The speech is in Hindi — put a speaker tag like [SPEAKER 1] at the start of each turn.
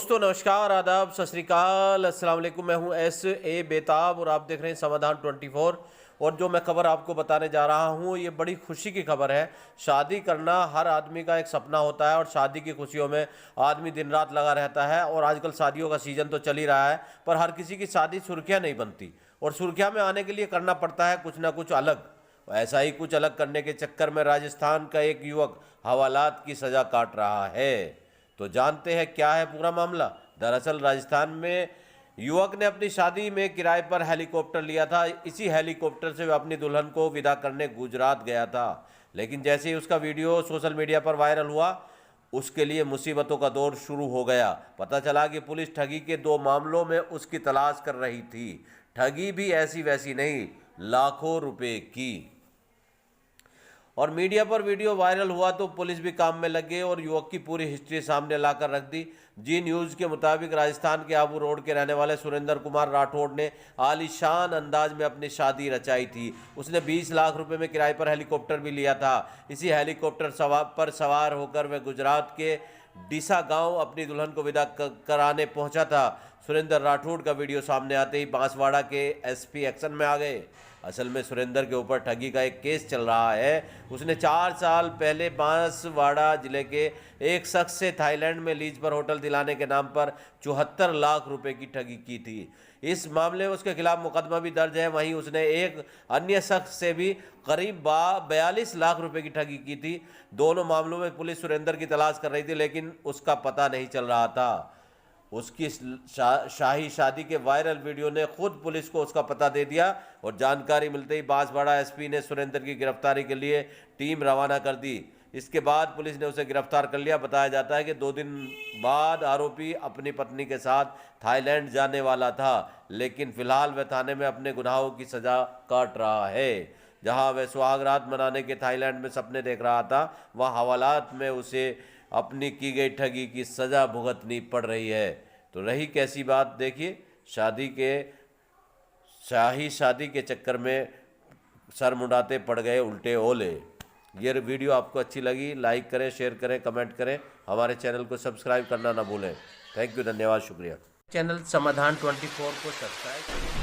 [SPEAKER 1] दोस्तों नमस्कार, आदाब, सत श्री अकाल, अस्सलाम वालेकुम। मैं हूं S.A. बेताब और आप देख रहे हैं समाधान 24। और जो मैं खबर आपको बताने जा रहा हूं ये बड़ी खुशी की खबर है। शादी करना हर आदमी का एक सपना होता है और शादी की खुशियों में आदमी दिन रात लगा रहता है। और आजकल शादियों का सीज़न तो चल ही रहा है, पर हर किसी की शादी सुर्खियाँ नहीं बनती और सुर्खियाँ में आने के लिए करना पड़ता है कुछ ना कुछ अलग। ऐसा ही कुछ अलग करने के चक्कर में राजस्थान का एक युवक हवालात की सज़ा काट रहा है। तो जानते हैं क्या है पूरा मामला। दरअसल राजस्थान में युवक ने अपनी शादी में किराए पर हेलीकॉप्टर लिया था। इसी हेलीकॉप्टर से वह अपनी दुल्हन को विदा करने गुजरात गया था। लेकिन जैसे ही उसका वीडियो सोशल मीडिया पर वायरल हुआ, उसके लिए मुसीबतों का दौर शुरू हो गया। पता चला कि पुलिस ठगी के 2 मामलों में उसकी तलाश कर रही थी। ठगी भी ऐसी वैसी नहीं, लाखों रुपए की। और मीडिया पर वीडियो वायरल हुआ तो पुलिस भी काम में लग गई और युवक की पूरी हिस्ट्री सामने लाकर रख दी। जी न्यूज़ के मुताबिक राजस्थान के आबू रोड के रहने वाले सुरेंद्र कुमार राठौड़ ने आलीशान अंदाज में अपनी शादी रचाई थी। उसने 20 लाख रुपए में किराए पर हेलीकॉप्टर भी लिया था। इसी हेलीकॉप्टर पर सवार होकर वह गुजरात के डीसा गांव अपनी दुल्हन को विदा कराने पहुंचा था। सुरेंद्र राठौड़ का वीडियो सामने आते ही बांसवाड़ा के एसपी एक्शन में आ गए। असल में सुरेंद्र के ऊपर ठगी का एक केस चल रहा है। उसने 4 साल पहले बांसवाड़ा जिले के एक शख्स से थाईलैंड में लीज पर होटल दिलाने के नाम पर 74 लाख रुपए की ठगी की थी। इस मामले में उसके खिलाफ मुकदमा भी दर्ज है। वहीं उसने एक अन्य शख्स से भी करीब 42 लाख रुपए की ठगी की थी। दोनों मामलों में पुलिस सुरेंद्र की तलाश कर रही थी, लेकिन उसका पता नहीं चल रहा था। उसकी शाही शादी के वायरल वीडियो ने खुद पुलिस को उसका पता दे दिया और जानकारी मिलते ही बांसवाड़ा एसपी ने सुरेंद्र की गिरफ्तारी के लिए टीम रवाना कर दी। इसके बाद पुलिस ने उसे गिरफ्तार कर लिया। बताया जाता है कि 2 दिन बाद आरोपी अपनी पत्नी के साथ थाईलैंड जाने वाला था, लेकिन फिलहाल वह थाने में अपने गुनाहों की सजा काट रहा है। जहां वह सुहागरात मनाने के थाईलैंड में सपने देख रहा था, वह हवालात में उसे अपनी की गई ठगी की सज़ा भुगतनी पड़ रही है। तो रही कैसी बात, देखिए। शाही शादी के चक्कर में सर मुंडाते पड़ गए उल्टे ओले। ये वीडियो आपको अच्छी लगी, लाइक करें, शेयर करें, कमेंट करें। हमारे चैनल को सब्सक्राइब करना ना भूलें। थैंक यू, धन्यवाद, शुक्रिया। चैनल समाधान 24 को सब्सक्राइब करें।